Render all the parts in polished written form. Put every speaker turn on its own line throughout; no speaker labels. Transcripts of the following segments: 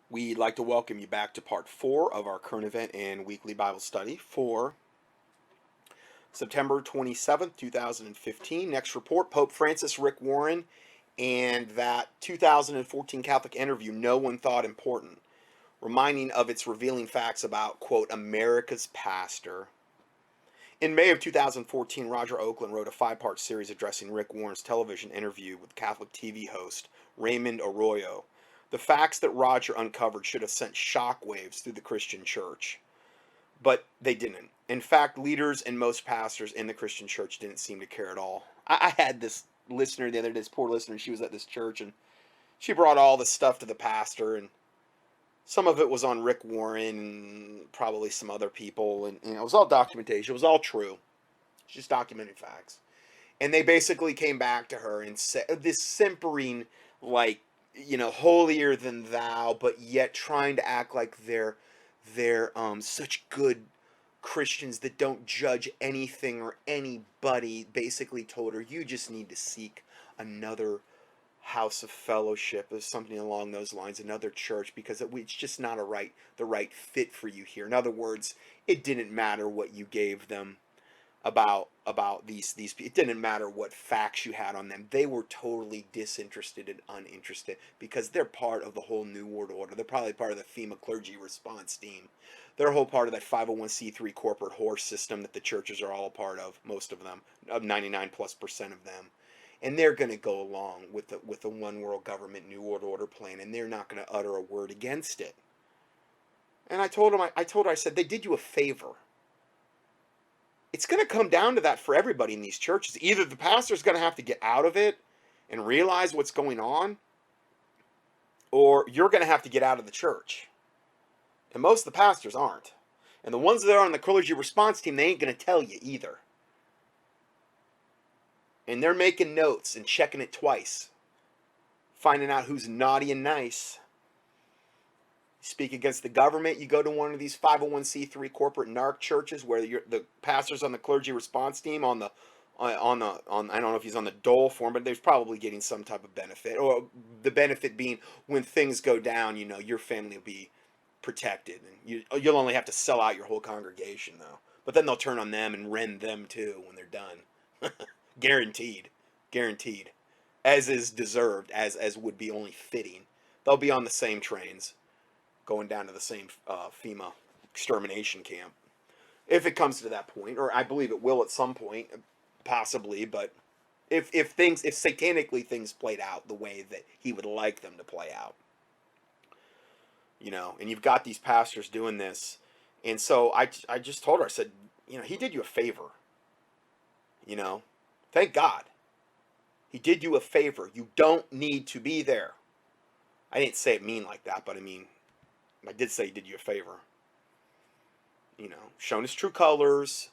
We'd like to welcome you back to part 4 of our current event and weekly Bible study for September 27th, 2015. Next report, Pope Francis, Rick Warren, and that 2014 Catholic interview no one thought important, reminding of its revealing facts about, quote, America's pastor. In May of 2014, Roger Oakland wrote a 5-part series addressing Rick Warren's television interview with Catholic TV host Raymond Arroyo. The facts that Roger uncovered should have sent shockwaves through the Christian church, but they didn't. In fact, leaders and most pastors in the Christian church didn't seem to care at all. I had this listener the other day, this poor listener, she was at this church, and she brought all this stuff to the pastor, and some of it was on Rick Warren and probably some other people, and it was all documentation. It was all true. Just documented facts. And they basically came back to her and said this simpering, like, holier than thou, but yet trying to act like they're such good Christians that don't judge anything or anybody. Basically told her, you just need to seek another house of fellowship or something along those lines, another church, because it's just not the right fit for you here. In other words, it didn't matter what you gave them about these it didn't matter what facts you had on them. They were totally disinterested and uninterested because they're part of the whole New World Order. They're probably part of the FEMA clergy response team. They're a whole part of that 501c3 corporate horse system that the churches are all a part of, most of them, 99+% of them. And they're going to go along with the one world government New World Order plan, and they're not going to utter a word against it. And I told her, I said, they did you a favor. It's going to come down to that for everybody in these churches. Either the pastor's going to have to get out of it and realize what's going on, or you're going to have to get out of the church. And most of the pastors aren't. And the ones that are on the clergy response team, they ain't going to tell you either. And they're making notes and checking it twice, finding out who's naughty and nice. Speak against the government, you go to one of these 501c3 corporate narc churches where the pastor's on the clergy response team on I don't know if he's on the dole form, but there's probably getting some type of benefit, or the benefit being when things go down, your family will be protected, and you'll only have to sell out your whole congregation though. But then they'll turn on them and rend them too when they're done. Guaranteed, as is deserved, as would be only fitting. They'll be on the same trains, going down to the same FEMA extermination camp, if it comes to that point, or I believe it will at some point, possibly. But if satanically things played out the way that he would like them to play out, and you've got these pastors doing this, and so I just told her, I said, he did you a favor, thank God, he did you a favor. You don't need to be there. I didn't say it mean like that, but I did say he did you a favor. Shown his true colors.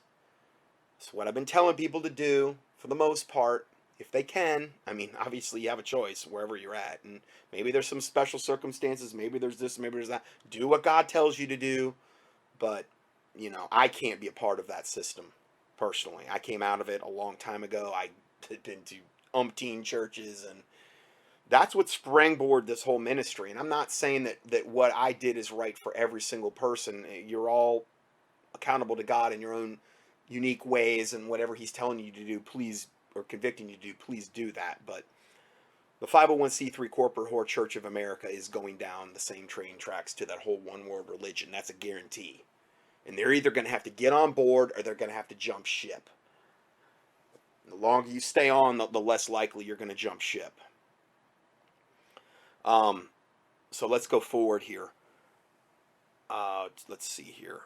It's what I've been telling people to do for the most part, if they can. Obviously you have a choice wherever you're at, and maybe there's some special circumstances, maybe there's this, maybe there's that. Do what God tells you to do, but I can't be a part of that system personally. I came out of it a long time ago. I've been to umpteen churches, and that's what springboarded this whole ministry. And I'm not saying that what I did is right for every single person. You're all accountable to God in your own unique ways, and whatever he's telling you to do, please, or convicting you to do, please do that. But the 501c3 corporate whore Church of America is going down the same train tracks to that whole one world religion. That's a guarantee. And they're either going to have to get on board, or they're going to have to jump ship. The longer you stay on, the less likely you're going to jump ship. So let's go forward here. Let's see here.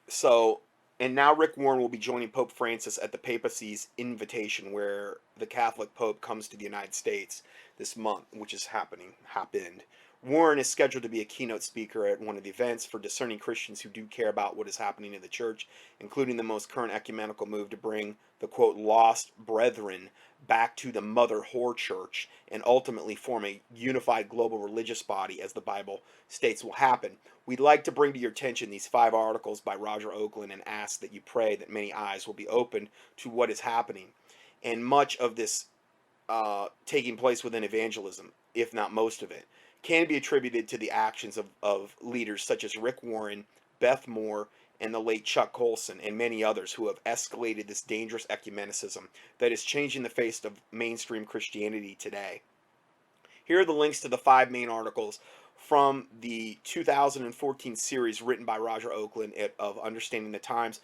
So, and now Rick Warren will be joining Pope Francis at the papacy's invitation, where the Catholic Pope comes to the United States this month, which is happened. Warren is scheduled to be a keynote speaker at one of the events for discerning Christians who do care about what is happening in the church, including the most current ecumenical move to bring the, quote, lost brethren back to the mother whore church and ultimately form a unified global religious body, as the Bible states will happen. We'd like to bring to your attention these 5 articles by Roger Oakland and ask that you pray that many eyes will be opened to what is happening. And much of this taking place within evangelism, if not most of it, can be attributed to the actions of leaders such as Rick Warren, Beth Moore, and the late Chuck Colson, and many others who have escalated this dangerous ecumenicism that is changing the face of mainstream Christianity today. Here are the links to the 5 main articles from the 2014 series written by Roger Oakland of Understanding the Times,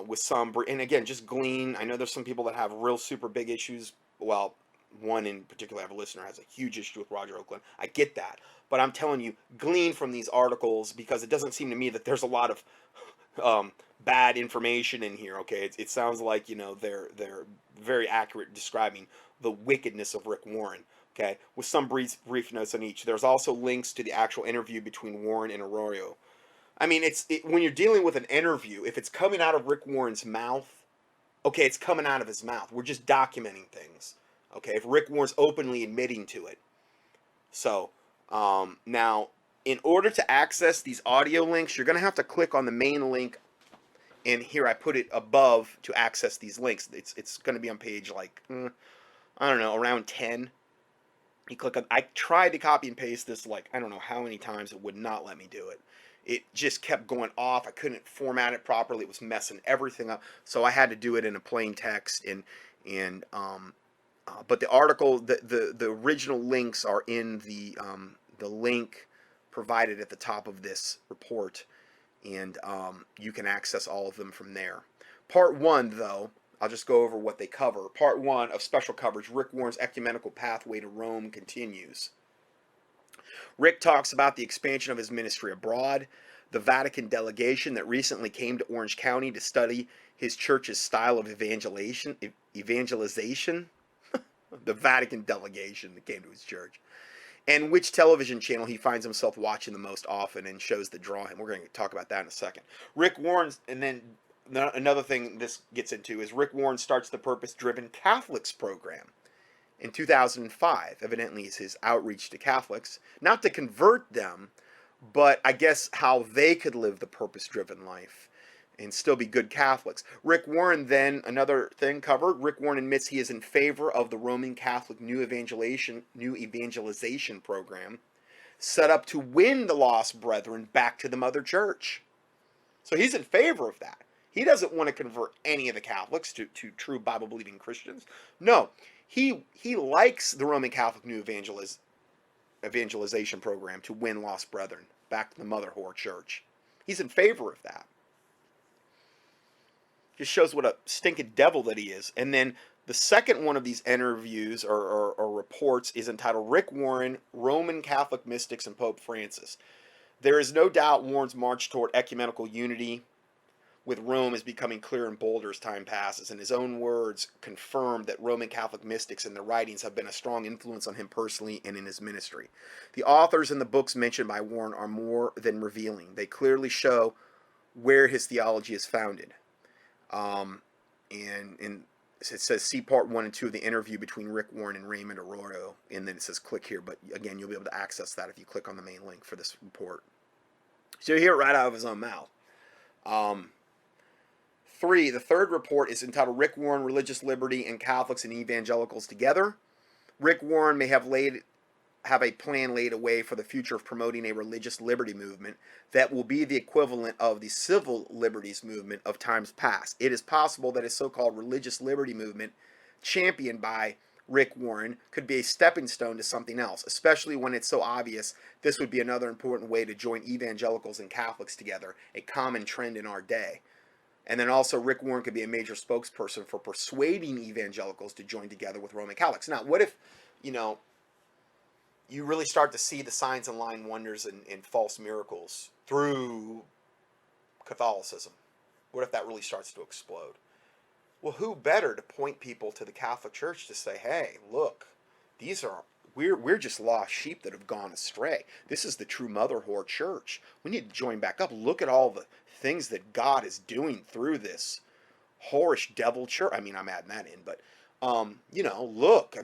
with some, and again, just glean. I know there's some people that have real super big issues. Well, one in particular, I have a listener has a huge issue with Roger Oakland. I get that. But I'm telling you, glean from these articles, because it doesn't seem to me that there's a lot of bad information in here. Okay, it sounds like, you know, they're very accurate describing the wickedness of Rick Warren. Okay, with some brief notes on each. There's also links to the actual interview between Warren and Arroyo. I mean, when you're dealing with an interview, if it's coming out of Rick Warren's mouth, okay, it's coming out of his mouth. We're just documenting things. Okay, if Rick Warren's openly admitting to it. So, now, in order to access these audio links, you're going to have to click on the main link. And here I put it above to access these links. It's going to be on page, like, I don't know, around 10. You click on, I tried to copy and paste this, like, I don't know how many times. It would not let me do it. It just kept going off. I couldn't format it properly. It was messing everything up. So I had to do it in a plain text. But the article, the original links are in the link provided at the top of this report, and you can access all of them from there. Part 1, though, I'll just go over what they cover. Part 1 of special coverage, Rick Warren's ecumenical pathway to Rome, continues. Rick talks about the expansion of his ministry abroad, the Vatican delegation that recently came to Orange County to study his church's style of evangelization. The Vatican delegation that came to his church, and which television channel he finds himself watching the most often, and shows that draw him. We're going to talk about that in a second. Rick Warren's, and then another thing this gets into is Rick Warren starts the Purpose-Driven Catholics program in 2005. Evidently, is his outreach to Catholics, not to convert them, but I guess how they could live the purpose-driven life and still be good Catholics. Rick Warren, then, another thing covered, Rick Warren admits he is in favor of the Roman Catholic new evangelization program set up to win the lost brethren back to the mother church. So he's in favor of that. He doesn't want to convert any of the Catholics to true Bible-believing Christians. No, he likes the Roman Catholic new evangelization program to win lost brethren back to the mother whore church. He's in favor of that. Just shows what a stinking devil that he is. And then the second one of these interviews or reports is entitled Rick Warren, Roman Catholic Mystics and Pope Francis. There is no doubt Warren's march toward ecumenical unity with Rome is becoming clearer and bolder as time passes. In his own words, confirmed that Roman Catholic mystics and their writings have been a strong influence on him personally and in his ministry. The authors in the books mentioned by Warren are more than revealing. They clearly show where his theology is founded. And it says see part 1 and 2 of the interview between Rick Warren and Raymond Arroyo, and then it says click here, but again, you'll be able to access that if you click on the main link for this report. So you hear it right out of his own mouth. 3, the third report is entitled Rick Warren, Religious Liberty and Catholics and Evangelicals Together. Rick Warren may have a plan laid away for the future of promoting a religious liberty movement that will be the equivalent of the civil liberties movement of times past. It is possible that a so-called religious liberty movement championed by Rick Warren could be a stepping stone to something else, especially when it's so obvious this would be another important way to join evangelicals and Catholics together, a common trend in our day. And then also Rick Warren could be a major spokesperson for persuading evangelicals to join together with Roman Catholics. Now, what if, you really start to see the signs and lying wonders and false miracles through Catholicism? What if that really starts to explode? Well, who better to point people to the Catholic Church to say, hey, look, we're just lost sheep that have gone astray. This is the true mother whore church. We need to join back up. Look at all the things that God is doing through this whorish devil church. I mean, I'm adding that in, but, look,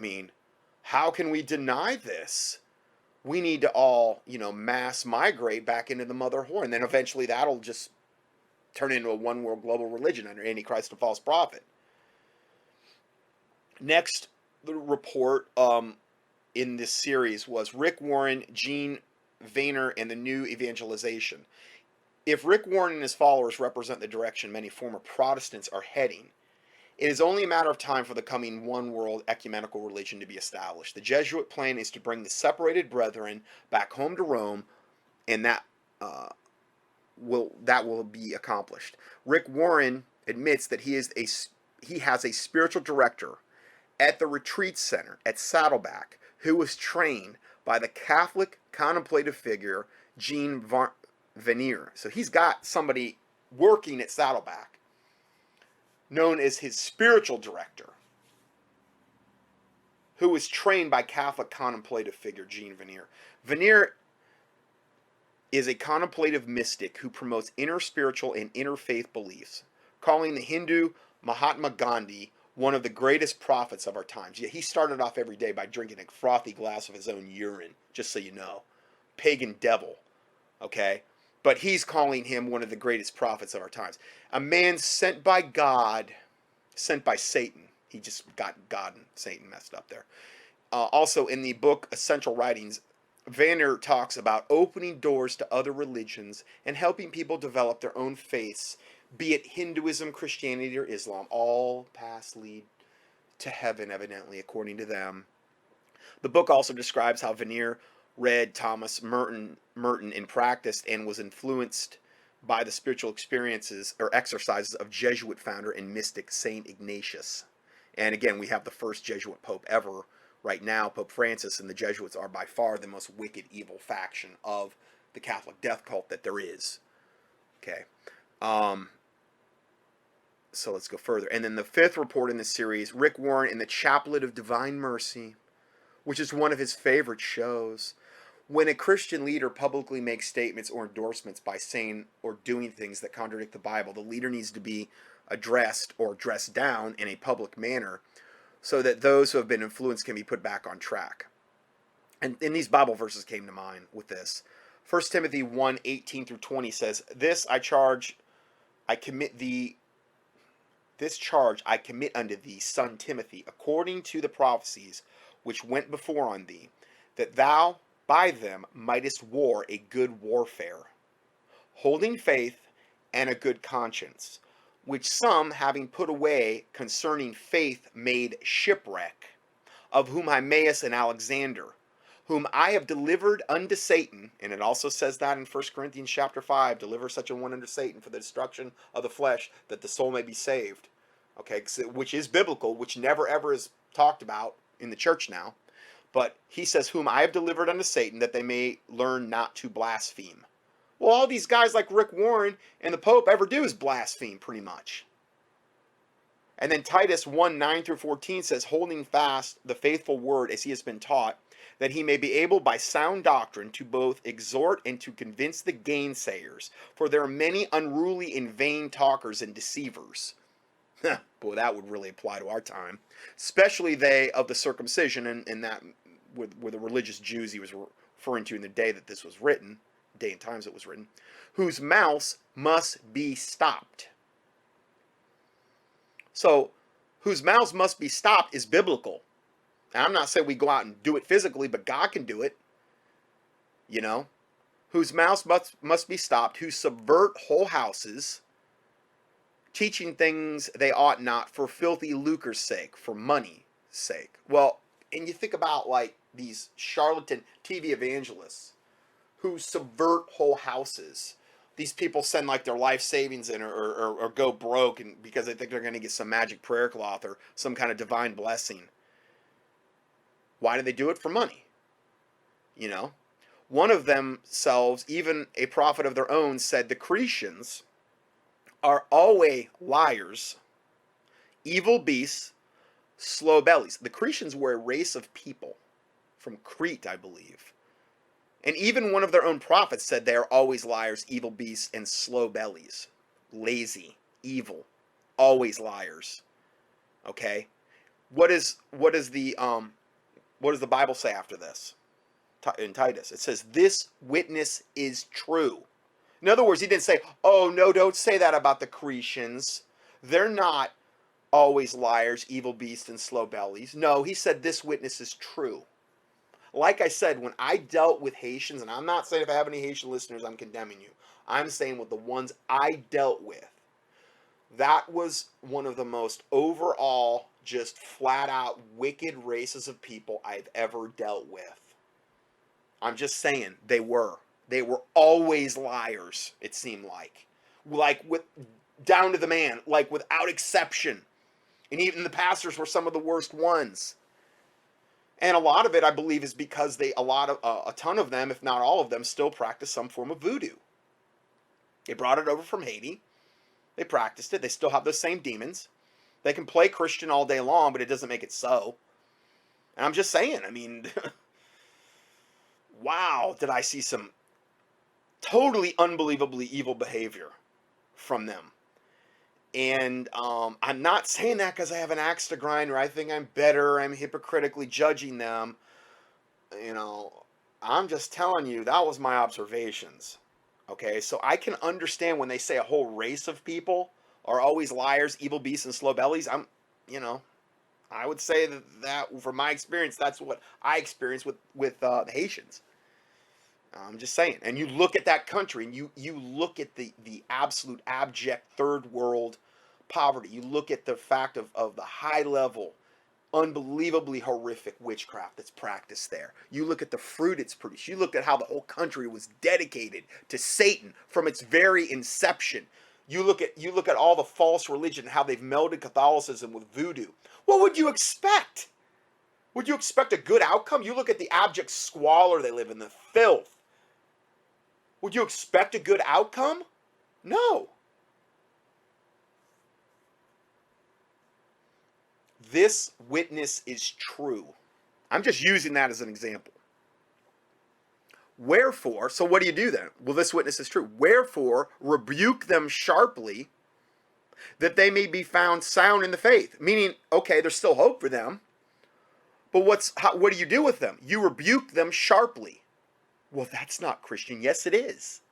how can we deny this? We need to all, mass migrate back into the mother whore. And then eventually that'll just turn into a one world global religion under Antichrist and false prophet. Next the report in this series was Rick Warren, Gene Vayner, and the New Evangelization. If Rick Warren and his followers represent the direction many former Protestants are heading, it is only a matter of time for the coming one world ecumenical religion to be established. The Jesuit plan is to bring the separated brethren back home to Rome, and that will be accomplished. Rick Warren admits that he has a spiritual director at the retreat center at Saddleback who was trained by the Catholic contemplative figure Gene Vayner. So he's got somebody working at Saddleback known as his spiritual director, who was trained by Catholic contemplative figure Gene Vayner. Vayner is a contemplative mystic who promotes inner spiritual and interfaith beliefs, calling the Hindu Mahatma Gandhi one of the greatest prophets of our times. Yet he started off every day by drinking a frothy glass of his own urine, just so you know. Pagan devil, okay? But he's calling him one of the greatest prophets of our times. A man sent by God, sent by Satan. He just got God and Satan messed up there. Also, in the book Essential Writings, Vayner talks about opening doors to other religions and helping people develop their own faiths, be it Hinduism, Christianity, or Islam. All paths lead to heaven, evidently, according to them. The book also describes how Vayner read Thomas Merton in practice and was influenced by the spiritual experiences or exercises of Jesuit founder and mystic Saint Ignatius. And again, we have the first Jesuit pope ever right now, Pope Francis, and the Jesuits are by far the most wicked, evil faction of the Catholic death cult that there is. Okay. So let's go further. And then the fifth report in this series, Rick Warren in the Chaplet of Divine Mercy, which is one of his favorite shows. When a Christian leader publicly makes statements or endorsements by saying or doing things that contradict the Bible, the leader needs to be addressed or dressed down in a public manner so that those who have been influenced can be put back on track. And these Bible verses came to mind with this. 1 Timothy 1:18 through 20 says, This charge I commit unto thee, son Timothy, according to the prophecies which went before on thee, that thou by them mightest war a good warfare, holding faith and a good conscience, which some, having put away concerning faith, made shipwreck, of whom Hymenaeus and Alexander, whom I have delivered unto Satan, and it also says that in 1 Corinthians chapter 5, deliver such a one unto Satan for the destruction of the flesh, that the soul may be saved. Okay, which is biblical, which never ever is talked about in the church now. But he says, whom I have delivered unto Satan, that they may learn not to blaspheme. Well, all these guys like Rick Warren and the Pope ever do is blaspheme, pretty much. And then Titus 1:9 through 14 says, holding fast the faithful word as he has been taught, that he may be able by sound doctrine to both exhort and to convince the gainsayers. For there are many unruly and vain talkers and deceivers. Boy, that would really apply to our time. Especially they of the circumcision, and that were the religious Jews he was referring to in the day that this was written, day and times it was written, whose mouths must be stopped. So, whose mouths must be stopped is biblical. Now, I'm not saying we go out and do it physically, but God can do it. You know? Whose mouths must be stopped, who subvert whole houses, teaching things they ought not for filthy lucre's sake, for money's sake. Well, and you think about like these charlatan TV evangelists who subvert whole houses. These people send like their life savings in or go broke and because they think they're going to get some magic prayer cloth or some kind of divine blessing. Why do they do it? For money. You know? One of themselves, even a prophet of their own, said the Cretians are always liars, evil beasts, slow bellies. The Cretians were a race of people from Crete, I believe. And even one of their own prophets said they are always liars, evil beasts, and slow bellies. Lazy, evil, always liars. Okay? What does the Bible say after this? In Titus, it says, this witness is true. In other words, he didn't say, oh, no, don't say that about the Cretians. They're not always liars, evil beasts, and slow bellies. No, he said this witness is true. Like I said, when I dealt with Haitians, and I'm not saying if I have any Haitian listeners, I'm condemning you. I'm saying with the ones I dealt with, that was one of the most overall, just flat out wicked races of people I've ever dealt with. I'm just saying they were. They were always liars, it seemed like. Like with down to the man, like without exception. And even the pastors were some of the worst ones. And a lot of it, I believe, is because a ton of them, if not all of them, still practice some form of voodoo. They brought it over from Haiti. They practiced it. They still have those same demons. They can play Christian all day long, but it doesn't make it so. And I'm just saying, I mean, wow, did I see some totally unbelievably evil behavior from them. And I'm not saying that because I have an axe to grind or I think I'm better, I'm hypocritically judging them. You know, I'm just telling you, that was my observations. Okay, so I can understand when they say a whole race of people are always liars, evil beasts, and slow bellies. I would say that from my experience, that's what I experienced with the Haitians. I'm just saying. And you look at that country and you look at the absolute abject third world poverty. You look at the fact of the high level, unbelievably horrific witchcraft that's practiced there. You look at the fruit it's produced. You look at how the whole country was dedicated to Satan from its very inception. You look at all the false religion, how they've melded Catholicism with voodoo. What would you expect? Would you expect a good outcome? You look at the abject squalor they live in, the filth. Would you expect a good outcome? No. This witness is true. I'm just using that as an example. Wherefore, so what do you do then? Well, this witness is true. Wherefore, rebuke them sharply, that they may be found sound in the faith. Meaning, okay, there's still hope for them. But what do you do with them? You rebuke them sharply. Well, that's not Christian. Yes, it is.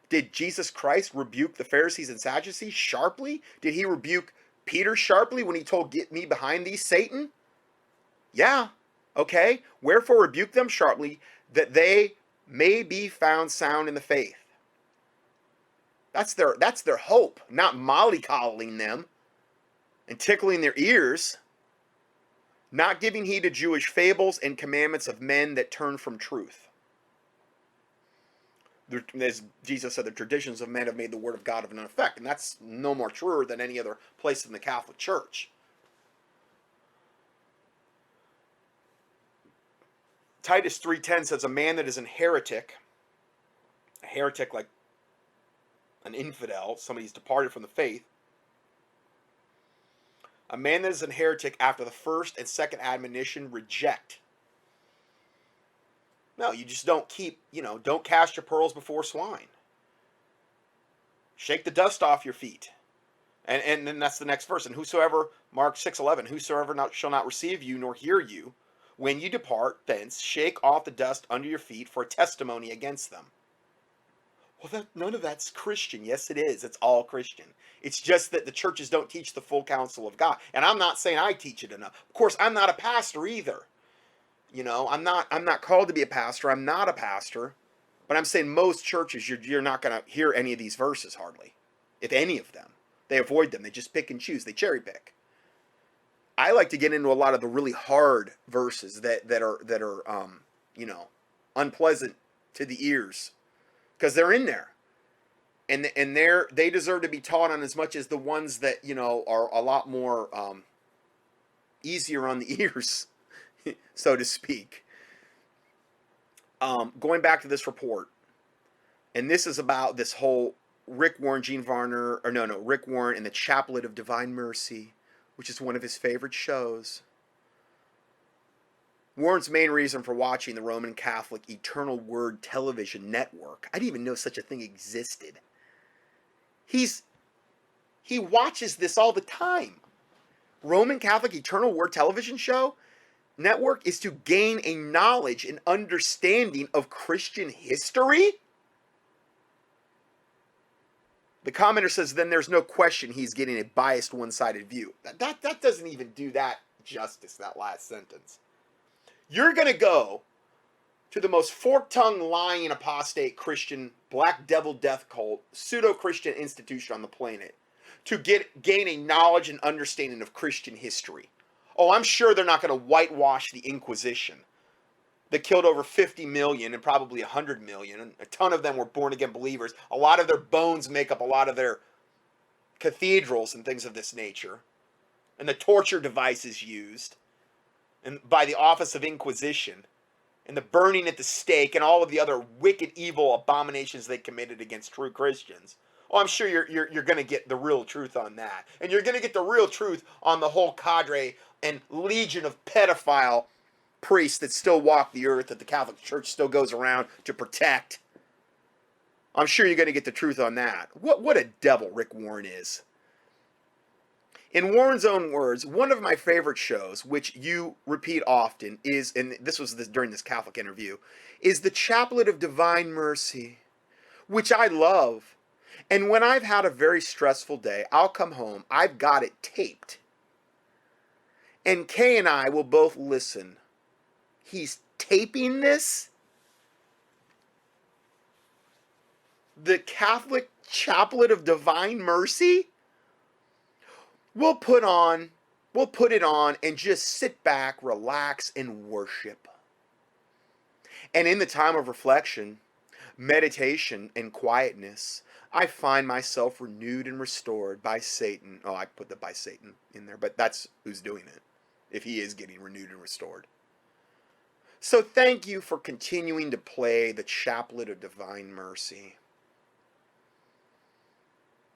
Did Jesus Christ rebuke the Pharisees and Sadducees sharply? Did he rebuke Peter sharply when he told, "Get me behind thee, Satan"? Yeah. Okay. Wherefore rebuke them sharply, that they may be found sound in the faith. That's their hope, not mollycoddling them and tickling their ears, not giving heed to Jewish fables and commandments of men that turn from truth. As Jesus said, the traditions of men have made the word of God of none effect. And that's no more truer than any other place in the Catholic Church. Titus 3:10 says, a man that is a heretic like an infidel, somebody who's departed from the faith, a man that is a heretic after the first and second admonition reject. No, you just don't don't cast your pearls before swine. Shake the dust off your feet. And then that's the next verse. And whosoever, Mark 6:11, whosoever shall not receive you nor hear you, when you depart thence, shake off the dust under your feet for a testimony against them. Well, none of that's Christian. Yes, it is. It's all Christian. It's just that the churches don't teach the full counsel of God. And I'm not saying I teach it enough. Of course, I'm not a pastor either. I'm not called to be a pastor. I'm not a pastor. But I'm saying most churches, you're not going to hear any of these verses hardly, if any of them. They avoid them. They just pick and choose. They cherry pick. I like to get into a lot of the really hard verses that are unpleasant to the ears, because they're in there, and they deserve to be taught on as much as the ones that are a lot more easier on the ears, so to speak. Going back to this report, and this is about this whole Rick Warren and the Chaplet of Divine Mercy, which is one of his favorite shows. Warren's main reason for watching the Roman Catholic Eternal Word television network, I didn't even know such a thing existed. He watches this all the time. Roman Catholic Eternal Word television show network is to gain a knowledge and understanding of Christian history. The commenter says, then there's no question he's getting a biased, one-sided view. That doesn't even do that justice, that last sentence. You're going to go to the most fork-tongued, lying, apostate Christian, black devil death cult, pseudo-Christian institution on the planet to gain a knowledge and understanding of Christian history. Oh, I'm sure they're not going to whitewash the Inquisition that killed over 50 million and probably 100 million. And a ton of them were born-again believers. A lot of their bones make up a lot of their cathedrals and things of this nature. And the torture devices used and by the Office of Inquisition and the burning at the stake and all of the other wicked, evil abominations they committed against true Christians. Oh, I'm sure you're going to get the real truth on that. And you're going to get the real truth on the whole cadre and legion of pedophile priests that still walk the earth, that the Catholic Church still goes around to protect. I'm sure you're going to get the truth on that. What a devil Rick Warren is. In Warren's own words, one of my favorite shows, which you repeat often, is, and this was during this Catholic interview, is the Chaplet of Divine Mercy, which I love. And when I've had a very stressful day, I'll come home, I've got it taped. And Kay and I will both listen. He's taping this? The Catholic Chaplet of Divine Mercy? We'll put it on and just sit back, relax, and worship. And in the time of reflection, meditation, and quietness, I find myself renewed and restored by Satan. Oh, I put the by Satan in there, but that's who's doing it, if he is getting renewed and restored. So thank you for continuing to play the Chaplet of Divine Mercy.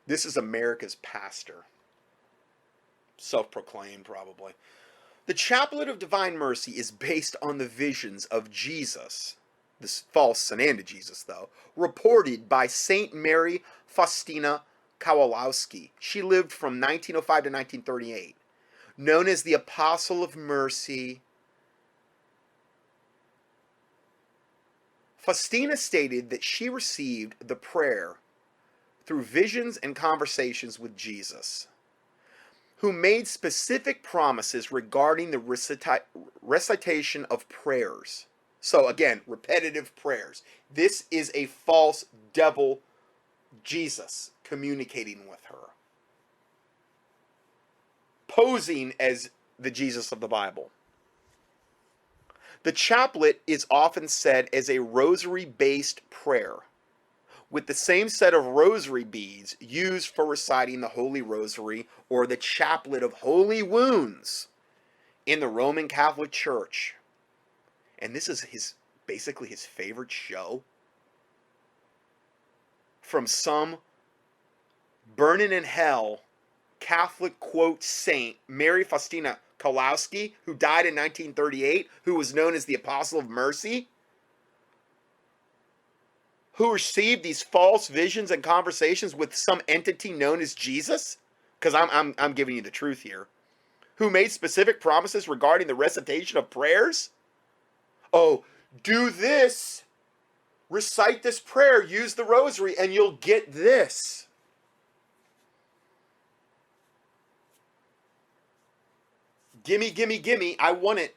This is America's pastor. Self-proclaimed, probably. The Chaplet of Divine Mercy is based on the visions of Jesus, this false son and Jesus, though, reported by Saint Mary Faustina Kowalowski. She lived from 1905 to 1938. Known as the Apostle of Mercy, Faustina stated that she received the prayer through visions and conversations with Jesus, who made specific promises regarding the recitation of prayers. So again, repetitive prayers. This is a false devil Jesus communicating with her, posing as the Jesus of the Bible. The chaplet is often said as a rosary-based prayer, with the same set of rosary beads used for reciting the Holy Rosary or the Chaplet of Holy Wounds in the Roman Catholic Church. And this is basically his favorite show. From some burning in hell Catholic quote saint, Mary Faustina Kowalowski, who died in 1938, who was known as the Apostle of Mercy, who received these false visions and conversations with some entity known as Jesus, because I'm giving you the truth here, who made specific promises regarding the recitation of prayers. Oh, do this, recite this prayer, use the rosary, and you'll get this. Gimme, gimme, gimme, I want it.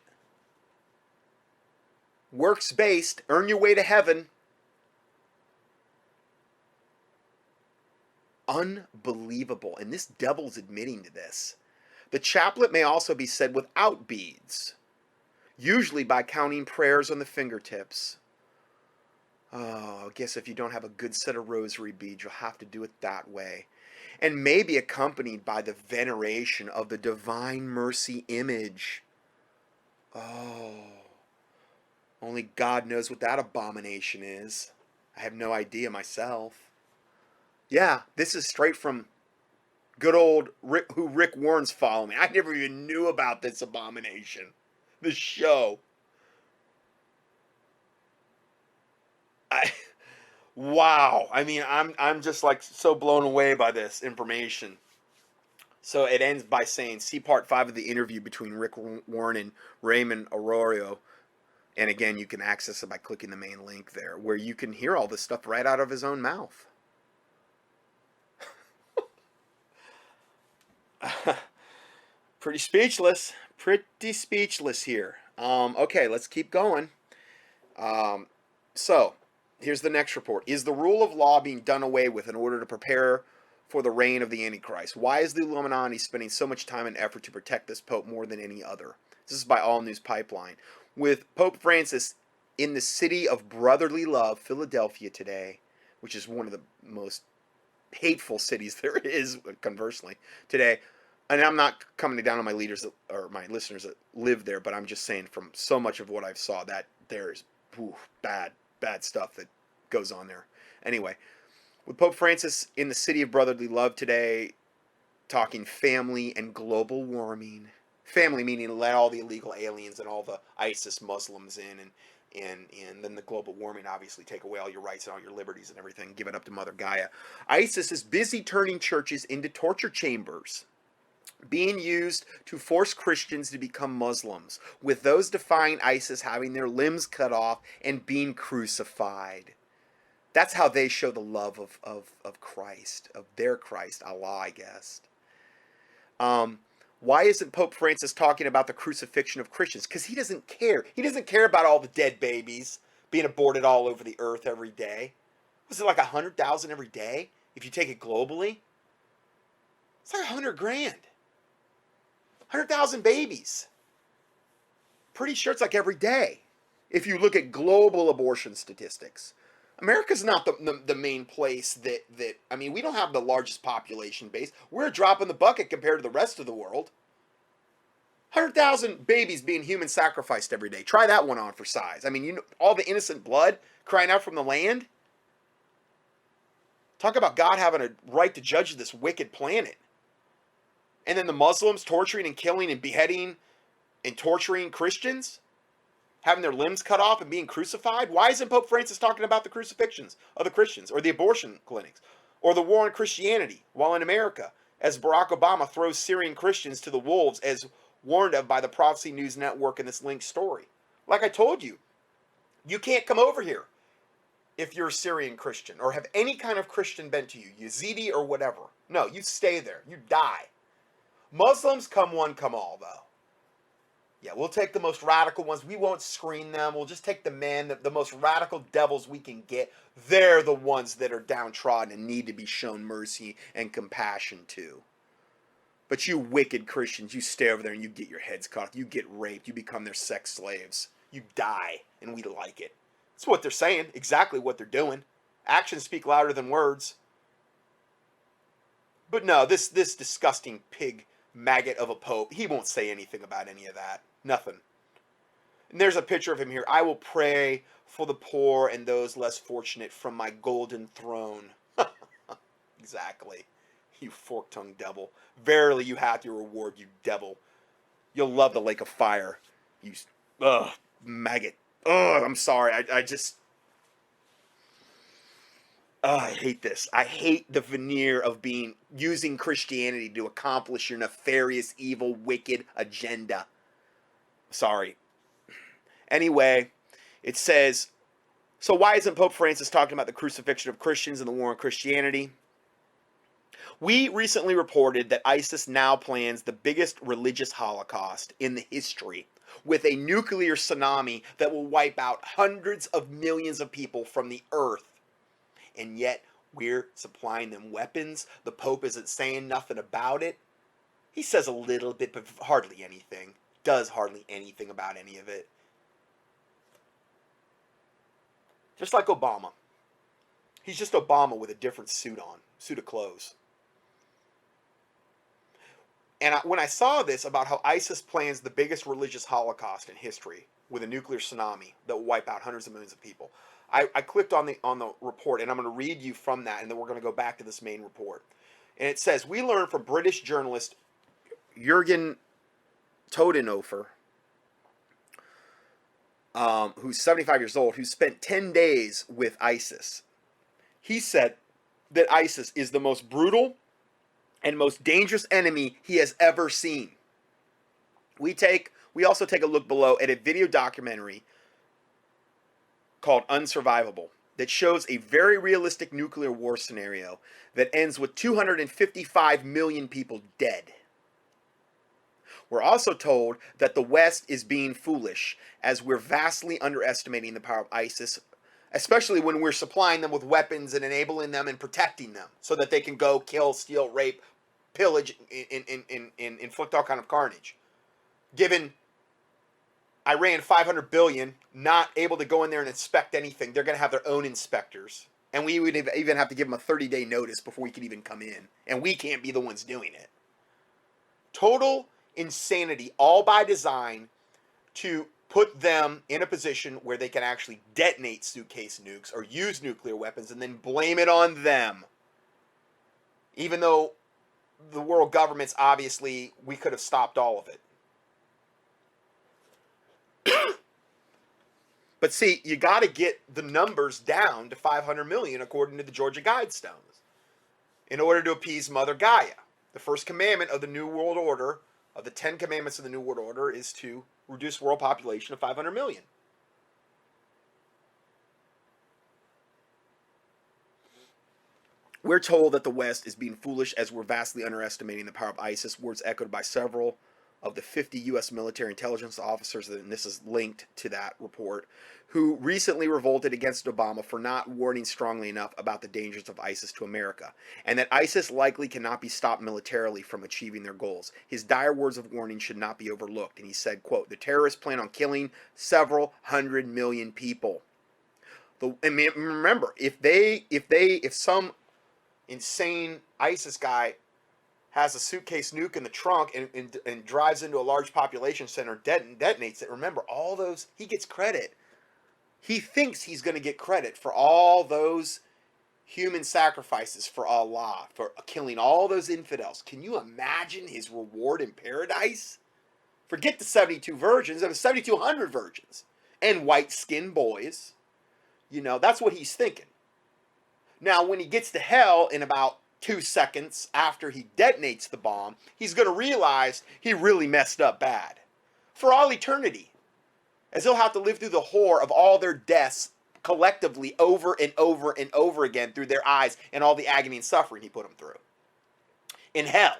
Works-based, earn your way to heaven. Unbelievable. And this devil's admitting to this. The chaplet may also be said without beads, usually by counting prayers on the fingertips. Oh, I guess if you don't have a good set of rosary beads, you'll have to do it that way. And maybe accompanied by the veneration of the Divine Mercy image. Oh, only God knows what that abomination is. I have no idea myself. Yeah, this is straight from good old Rick Warren's following. I never even knew about this abomination, this show. Wow. I mean, I'm just like so blown away by this information. So it ends by saying, see part 5 of the interview between Rick Warren and Raymond Arroyo. And again, you can access it by clicking the main link there, where you can hear all this stuff right out of his own mouth. Pretty speechless. Pretty speechless here. Okay, let's keep going. So, here's the next report. Is the rule of law being done away with in order to prepare for the reign of the Antichrist? Why is the Illuminati spending so much time and effort to protect this Pope more than any other? This is by All News Pipeline. With Pope Francis in the city of brotherly love, Philadelphia today, which is one of the most hateful cities there is, conversely, today. And I'm not coming down on my leaders or my listeners that live there, but I'm just saying from so much of what I've saw that there's bad stuff that goes on there. Anyway, with Pope Francis in the city of brotherly love today, talking family and global warming. Family meaning let all the illegal aliens and all the ISIS Muslims in, and then the global warming obviously take away all your rights and all your liberties and everything, give it up to Mother Gaia. ISIS is busy turning churches into torture chambers, being used to force Christians to become Muslims, with those defying ISIS having their limbs cut off and being crucified. That's how they show the love of Christ, of their Christ, Allah, I guess. Why isn't Pope Francis talking about the crucifixion of Christians? Because he doesn't care. He doesn't care about all the dead babies being aborted all over the earth every day. Was it like 100,000 every day? If you take it globally, it's like 100 grand. 100,000 babies. Pretty sure it's like every day. If you look at global abortion statistics, America's not the main place that I mean, we don't have the largest population base. We're a drop in the bucket compared to the rest of the world. 100,000 babies being human sacrificed every day. Try that one on for size. I mean, you know, all the innocent blood crying out from the land. Talk about God having a right to judge this wicked planet. And then the Muslims torturing and killing and beheading and torturing Christians, having their limbs cut off and being crucified. Why isn't Pope Francis talking about the crucifixions of the Christians, or the abortion clinics, or the war on Christianity, while in America, as Barack Obama throws Syrian Christians to the wolves, as warned of by the Prophecy News Network in this linked story? Like I told you, you can't come over here if you're a Syrian Christian, or have any kind of Christian bent to you, Yazidi or whatever. No, you stay there. You die. Muslims, come one, come all, though. Yeah, we'll take the most radical ones. We won't screen them. We'll just take the men, the most radical devils we can get. They're the ones that are downtrodden and need to be shown mercy and compassion to. But you wicked Christians, you stay over there and you get your heads cut off. You get raped. You become their sex slaves. You die, and we like it. That's what they're saying. Exactly what they're doing. Actions speak louder than words. But no, this disgusting pig maggot of a pope, he won't say anything about any of that. Nothing. And there's a picture of him here. I will pray for the poor and those less fortunate from my golden throne. Exactly. You fork-tongued devil. Verily you hath your reward, you devil. You'll love the lake of fire. You maggot. I'm sorry. I just I hate this. I hate the veneer of using Christianity to accomplish your nefarious, evil, wicked agenda. Sorry. Anyway, it says, so why isn't Pope Francis talking about the crucifixion of Christians and the war on Christianity? We recently reported that ISIS now plans the biggest religious holocaust in the history, with a nuclear tsunami that will wipe out hundreds of millions of people from the earth. And yet, we're supplying them weapons. The Pope isn't saying nothing about it. He says a little bit, but hardly anything. Does hardly anything about any of it. Just like Obama. He's just Obama with a different suit on. Suit of clothes. And when I saw this about how ISIS plans the biggest religious holocaust in history with a nuclear tsunami that will wipe out hundreds of millions of people, I clicked on the report, and I'm going to read you from that, and then we're going to go back to this main report. And it says, we learned from British journalist Jürgen Todenhofer, who's 75 years old, who spent 10 days with ISIS. He said that ISIS is the most brutal and most dangerous enemy he has ever seen. We also take a look below at a video documentary called Unsurvivable that shows a very realistic nuclear war scenario that ends with 255 million people dead. We're also told that the West is being foolish as we're vastly underestimating the power of ISIS, especially when we're supplying them with weapons and enabling them and protecting them so that they can go kill, steal, rape, pillage, inflict all kind of carnage. Given Iran 500 billion, not able to go in there and inspect anything, they're going to have their own inspectors. And we would even have to give them a 30-day notice before we could even come in. And we can't be the ones doing it. Total insanity, all by design, to put them in a position where they can actually detonate suitcase nukes or use nuclear weapons and then blame it on them. Even though the world governments, obviously, we could have stopped all of it. But see, you got to get the numbers down to 500 million according to the Georgia Guidestones in order to appease Mother Gaia. The first commandment of the New World Order, of the 10 commandments of the New World Order, is to reduce world population to 500 million. We're told that the West is being foolish as we're vastly underestimating the power of ISIS, words echoed by several of the 50 U.S. military intelligence officers, and this is linked to that report, who recently revolted against Obama for not warning strongly enough about the dangers of ISIS to America, and that ISIS likely cannot be stopped militarily from achieving their goals. His dire words of warning should not be overlooked, and he said, quote, "The terrorists plan on killing several 100 million people." And remember, if some insane ISIS guy has a suitcase nuke in the trunk and drives into a large population center, detonates it, remember, all those, he gets credit. He thinks he's going to get credit for all those human sacrifices for Allah, for killing all those infidels. Can you imagine his reward in paradise? Forget the 72 virgins, there were 7,200 virgins and white-skinned boys. You know, that's what he's thinking. Now, when he gets to hell in about 2 seconds after he detonates the bomb, he's going to realize he really messed up bad. For all eternity. As he'll have to live through the horror of all their deaths collectively over and over and over again through their eyes and all the agony and suffering he put them through. In hell.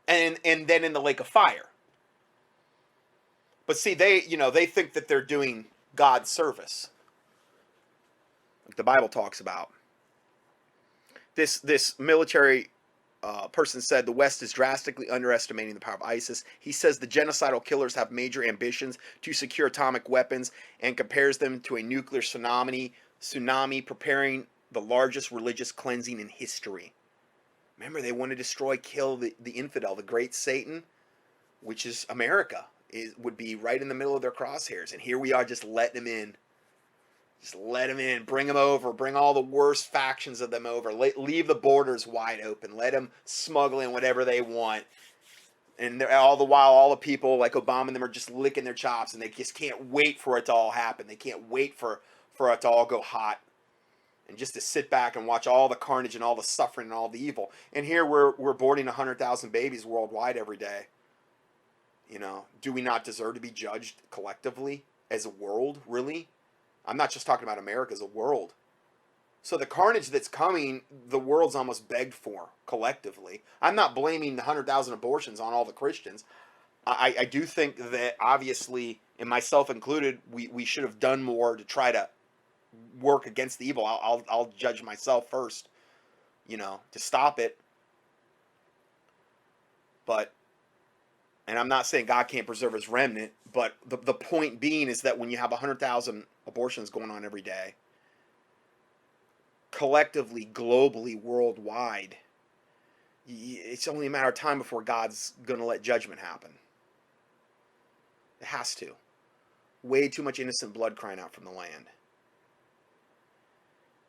And then in the lake of fire. But see, they think that they're doing God's service. Like the Bible talks about. This military person said the West is drastically underestimating the power of ISIS. He says the genocidal killers have major ambitions to secure atomic weapons and compares them to a nuclear tsunami preparing the largest religious cleansing in history. Remember, they want to destroy, kill the infidel, the great Satan, which is America, would be right in the middle of their crosshairs. And here we are just letting them in. Just let them in, bring them over, bring all the worst factions of them over, leave the borders wide open, let them smuggle in whatever they want. And all the while, all the people like Obama and them are just licking their chops, and they just can't wait for it to all happen. They can't wait for it to all go hot. And just to sit back and watch all the carnage and all the suffering and all the evil. And here we're aborting 100,000 babies worldwide every day. You know, do we not deserve to be judged collectively as a world, really? I'm not just talking about America, as a world. So the carnage that's coming, the world's almost begged for, collectively. I'm not blaming the 100,000 abortions on all the Christians. I do think that, obviously, and myself included, we should have done more to try to work against the evil. I'll judge myself first, to stop it. But, and I'm not saying God can't preserve his remnant, but the point being is that when you have 100,000 abortions going on every day, collectively, globally, worldwide, it's only a matter of time before God's going to let judgment happen. It has to. Way too much innocent blood crying out from the land.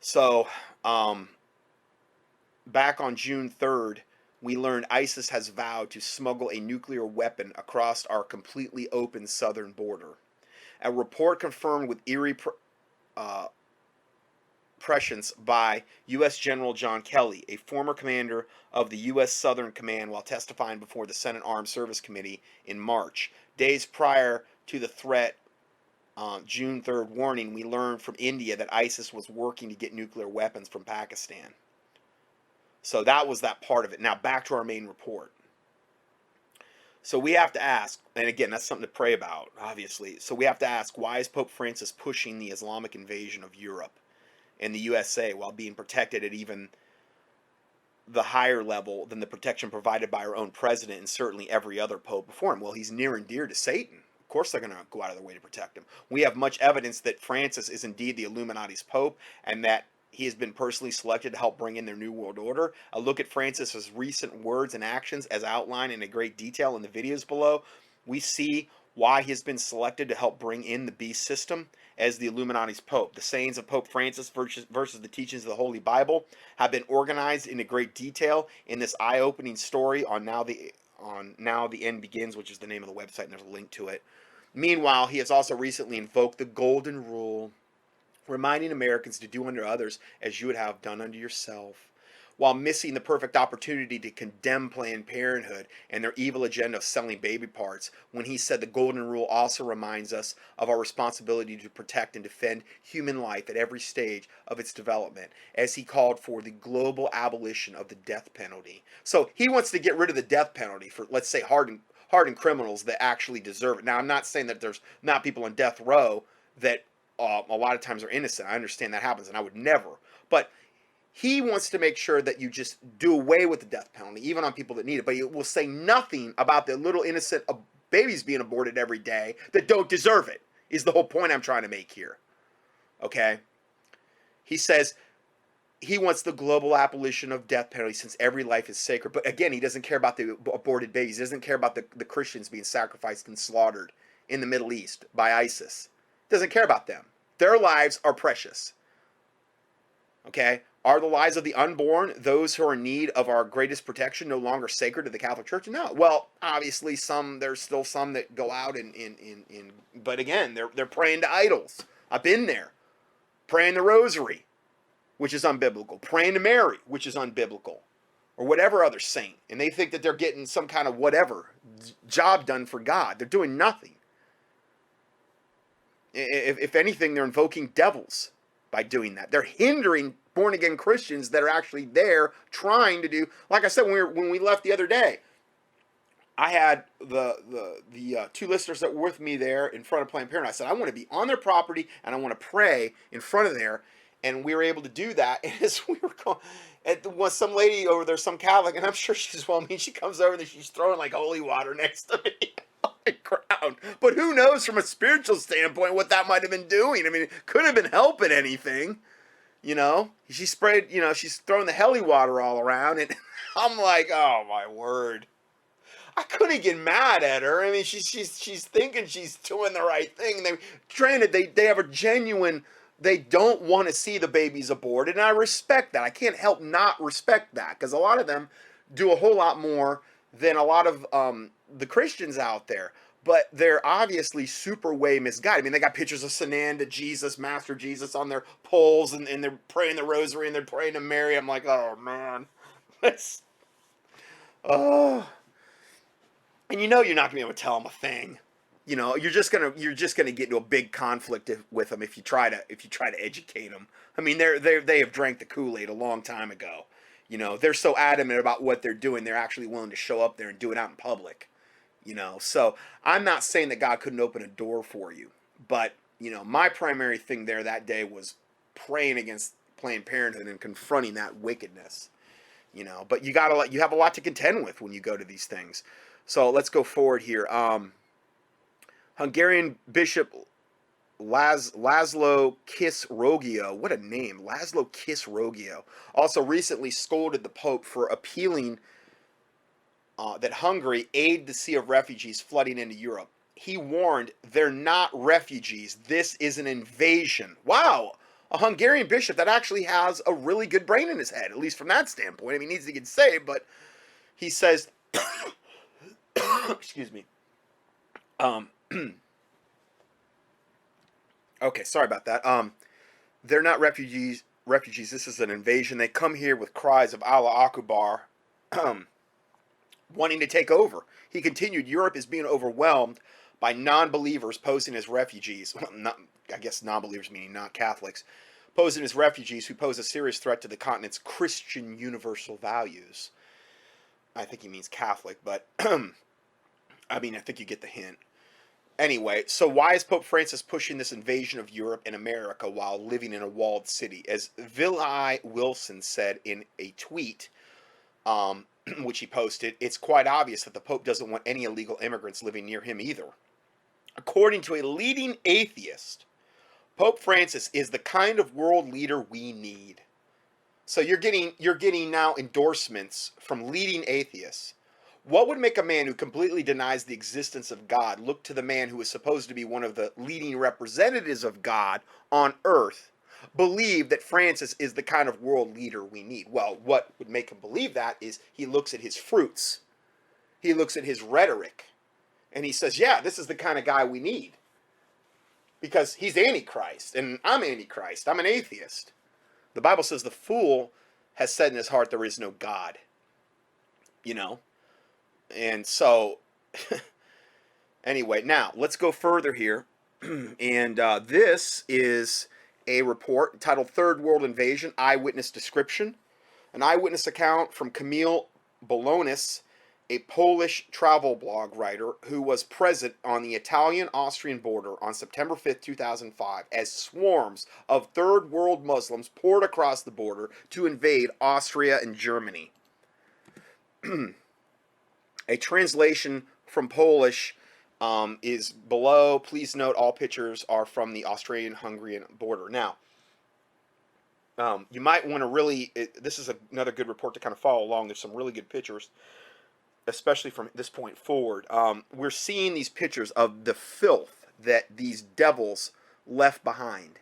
So, back on June 3rd, we learned ISIS has vowed to smuggle a nuclear weapon across our completely open southern border. A report confirmed with eerie prescience by U.S. General John Kelly, a former commander of the U.S. Southern Command, while testifying before the Senate Armed Service Committee in March. Days prior to the threat, June 3rd warning, we learned from India that ISIS was working to get nuclear weapons from Pakistan. So that was that part of it. Now back to our main report. So we have to ask, and again, that's something to pray about, obviously. So we have to ask, why is Pope Francis pushing the Islamic invasion of Europe and the USA while being protected at even the higher level than the protection provided by our own president and certainly every other pope before him? Well, he's near and dear to Satan. Of course they're going to go out of their way to protect him. We have much evidence that Francis is indeed the Illuminati's pope and that he has been personally selected to help bring in their new world order. A look at Francis's recent words and actions as outlined in a great detail in the videos below. We see why he has been selected to help bring in the beast system as the Illuminati's pope. The sayings of Pope Francis versus the teachings of the Holy Bible have been organized into great detail in this eye-opening story on Now the End Begins, which is the name of the website, and there's a link to it. Meanwhile, he has also recently invoked the Golden Rule, reminding Americans to do unto others as you would have done unto yourself, while missing the perfect opportunity to condemn Planned Parenthood and their evil agenda of selling baby parts, when he said the Golden Rule also reminds us of our responsibility to protect and defend human life at every stage of its development, as he called for the global abolition of the death penalty. So he wants to get rid of the death penalty for, let's say, hardened criminals that actually deserve it. Now, I'm not saying that there's not people on death row that a lot of times are innocent. I understand that happens, and I would never. But he wants to make sure that you just do away with the death penalty, even on people that need it. But he will say nothing about the little innocent babies being aborted every day that don't deserve it, is the whole point I'm trying to make here. Okay? He says he wants the global abolition of death penalty since every life is sacred. But again, he doesn't care about the aborted babies. He doesn't care about the Christians being sacrificed and slaughtered in the Middle East by ISIS. Doesn't care about them. Their lives are precious. Okay? Are the lives of the unborn, those who are in need of our greatest protection, no longer sacred to the Catholic Church? No. Well, obviously there's still some that go out but again, they're praying to idols. I've been there. Praying the rosary, which is unbiblical. Praying to Mary, which is unbiblical. Or whatever other saint. And they think that they're getting some kind of whatever job done for God. They're doing nothing. If anything, they're invoking devils by doing that. They're hindering born-again Christians that are actually there trying to do, like I said when we left the other day, I had the two listeners that were with me there in front of Planned Parenthood. I said, I want to be on their property and I want to pray in front of there. And we were able to do that. And as we were going, was some lady over there, some Catholic, and I'm sure she's she comes over and she's throwing like holy water next to me. Ground. But who knows from a spiritual standpoint what that might have been doing. I mean, it could have been helping anything, she sprayed, she's throwing the heli water all around, and I'm like, oh my word, I couldn't get mad at her. I mean, she's thinking she's doing the right thing. They have a genuine, they don't want to see the babies aborted, and I respect that. I can't help not respect that, because a lot of them do a whole lot more than a lot of the Christians out there, but they're obviously super way misguided. I mean, they got pictures of Sananda, Jesus, Master Jesus on their poles, and they're praying the rosary, and they're praying to Mary. I'm like, oh man, that's, oh, and you're not gonna be able to tell them a thing. You're just gonna get into a big conflict with them if you try to educate them. I mean, they have drank the Kool-Aid a long time ago. They're so adamant about what they're doing, they're actually willing to show up there and do it out in public. So I'm not saying that God couldn't open a door for you, but my primary thing there that day was praying against Planned Parenthood and confronting that wickedness. But you have a lot to contend with when you go to these things. So let's go forward here. Hungarian Bishop Laszlo Kisrogio, what a name, Laszlo Kisrogio, also recently scolded the Pope for appealing that Hungary aid the sea of refugees flooding into Europe. He warned, they're not refugees, this is an invasion. Wow, a Hungarian bishop that actually has a really good brain in his head, at least from that standpoint. I mean, he needs to get saved, but he says, excuse me, okay, sorry about that. They're not refugees, this is an invasion. They come here with cries of Allah Akbar, wanting to take over. He continued, Europe is being overwhelmed by non-believers posing as refugees. Well, I guess non-believers meaning not Catholics, posing as refugees who pose a serious threat to the continent's Christian universal values. I think he means Catholic, but I mean, I think you get the hint. Anyway, so why is Pope Francis pushing this invasion of Europe and America while living in a walled city? As Villi Wilson said in a tweet, which he posted, it's quite obvious that the Pope doesn't want any illegal immigrants living near him either. According to a leading atheist, Pope Francis is the kind of world leader we need. So you're getting now endorsements from leading atheists. What would make a man who completely denies the existence of God look to the man who is supposed to be one of the leading representatives of God on earth, believe that Francis is the kind of world leader we need? Well, what would make him believe that is he looks at his fruits. He looks at his rhetoric. And he says, yeah, this is the kind of guy we need. Because he's Antichrist, and I'm Antichrist. I'm an atheist. The Bible says the fool has said in his heart there is no God. You know? And so, anyway, now let's go further here. And this is a report entitled Third World Invasion, Eyewitness Description. An eyewitness account from Camille Bolonis, a Polish travel blog writer who was present on the Italian-Austrian border on September 5th, 2005, as swarms of Third World Muslims poured across the border to invade Austria and Germany. A translation from Polish is below. Please note all pictures are from the Australian-Hungarian border. Now, you might want to really, this is another good report to kind of follow along. There's some really good pictures, especially from this point forward. We're seeing these pictures of the filth that these devils left behind.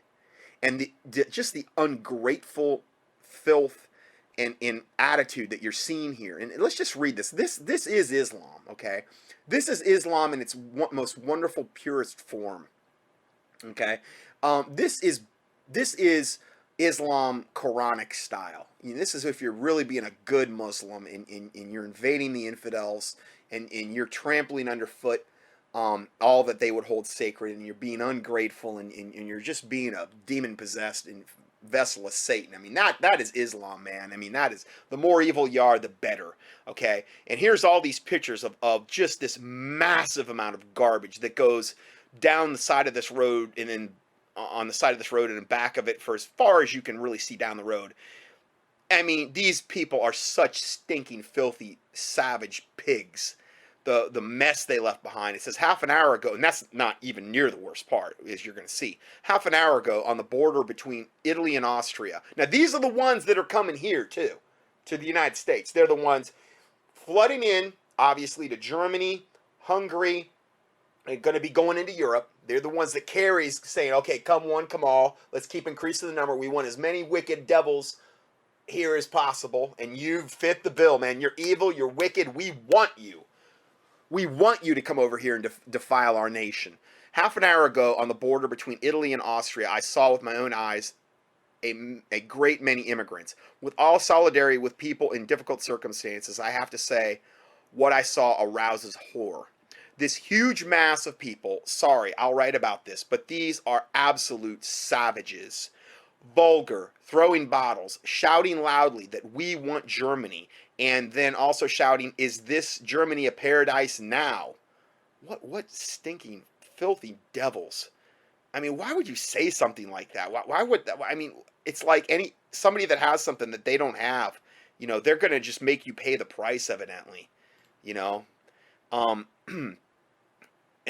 And just the ungrateful filth and attitude that you're seeing here. And let's just read this. This is Islam, okay? This is Islam in its most wonderful, purest form, okay? This is Islam Quranic style. You know, this is if you're really being a good Muslim and you're invading the infidels and you're trampling underfoot all that they would hold sacred, and you're being ungrateful and you're just being a demon-possessed and vessel of Satan. I mean, that is Islam, man. I mean, that is, the more evil you are, the better, okay? And here's all these pictures of just this massive amount of garbage that goes down the side of this road and then on the side of this road and in back of it for as far as you can really see down the road. I mean, these people are such stinking, filthy, savage pigs. The mess they left behind. It says half an hour ago, and that's not even near the worst part, as you're going to see. Half an hour ago on the border between Italy and Austria. Now, these are the ones that are coming here, too, to the United States. They're the ones flooding in, obviously, to Germany, Hungary, and going to be going into Europe. They're the ones that carries saying, okay, come one, come all. Let's keep increasing the number. We want as many wicked devils here as possible. And you fit the bill, man. You're evil. You're wicked. We want you. We want you to come over here and defile our nation. Half an hour ago on the border between Italy and Austria, I saw with my own eyes a great many immigrants. With all solidarity with people in difficult circumstances, I have to say what I saw arouses horror. This huge mass of people, sorry, I'll write about this, but these are absolute savages. Vulgar, throwing bottles, shouting loudly that we want Germany, and then also shouting, is this Germany a paradise now? What stinking, filthy devils. I mean, why would you say something like that? Why would that? I mean, it's like somebody that has something that they don't have, you know, they're going to just make you pay the price, evidently, you know. And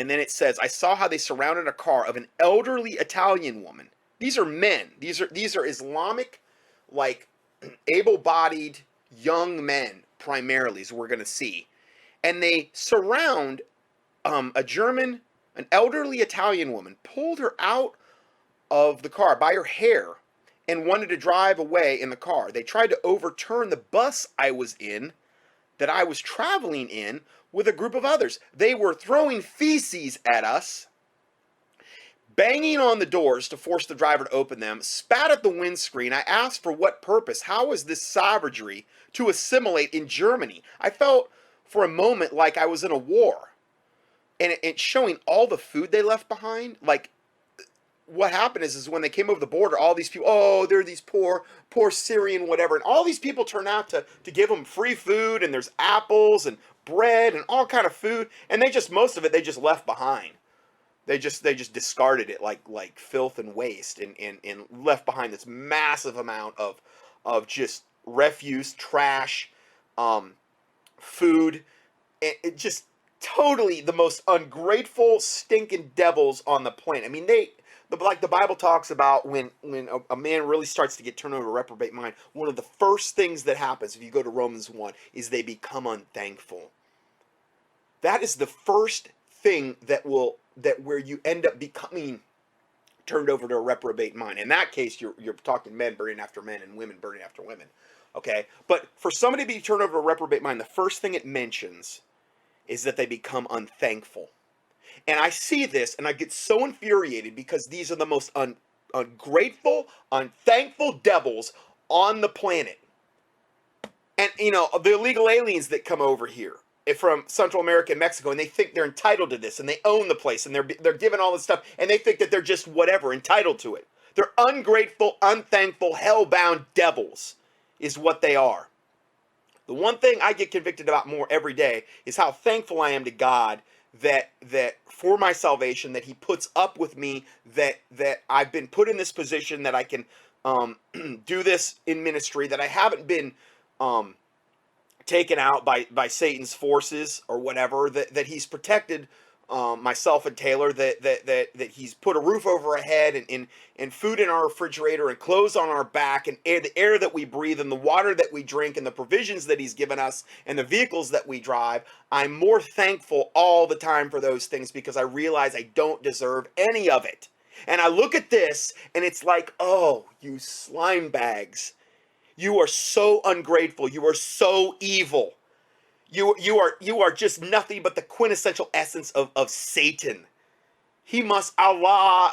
then it says, I saw how they surrounded a car of an elderly Italian woman. These are men. These are Islamic, like, able-bodied young men, primarily, as we're going to see. And they surround an elderly Italian woman, pulled her out of the car by her hair and wanted to drive away in the car. They tried to overturn the bus I was in, that I was traveling in, with a group of others. They were throwing feces at us, banging on the doors to force the driver to open them, spat at the windscreen. I asked for what purpose. How is this savagery to assimilate in Germany? I felt for a moment like I was in a war. And it's showing all the food they left behind. Like, what happened is when they came over the border, all these people, oh, they're these poor Syrian whatever. And all these people turn out to give them free food, and there's apples and bread and all kind of food, and most of it they just left behind. They just discarded it like filth and waste, and left behind this massive amount of just refuse, trash, food. It just totally the most ungrateful, stinking devils on the planet. I mean, like the Bible talks about when a man really starts to get turned over a reprobate mind, one of the first things that happens, if you go to Romans 1, is they become unthankful. That is the first thing where you end up becoming turned over to a reprobate mind. In that case, you're talking men burning after men and women burning after women. Okay? But for somebody to be turned over to a reprobate mind, the first thing it mentions is that they become unthankful. And I see this and I get so infuriated because these are the most ungrateful, unthankful devils on the planet. And, the illegal aliens that come over here from Central America and Mexico, and they think they're entitled to this, and they own the place, and they're given all this stuff, and they think that they're just whatever, entitled to it. They're ungrateful, unthankful, hell-bound devils is what they are. The one thing I get convicted about more every day is how thankful I am to God that for my salvation, that he puts up with me, that I've been put in this position, that I can do this in ministry, that I haven't been taken out by Satan's forces or whatever, that he's protected myself and Taylor, that he's put a roof over our head and food in our refrigerator and clothes on our back and the air that we breathe and the water that we drink and the provisions that he's given us and the vehicles that we drive. I'm more thankful all the time for those things because I realize I don't deserve any of it. And I look at this and it's like, oh, you slime bags. You are so ungrateful. You are so evil. You are just nothing but the quintessential essence of Satan. Allah,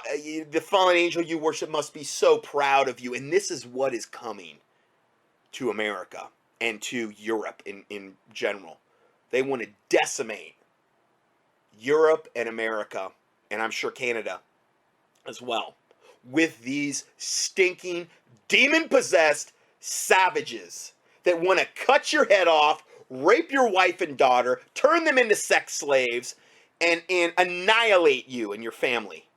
the fallen angel you worship, must be so proud of you. And this is what is coming to America and to Europe in general. They want to decimate Europe and America, and I'm sure Canada as well, with these stinking, demon-possessed savages that want to cut your head off, rape your wife and daughter, turn them into sex slaves, and annihilate you and your family.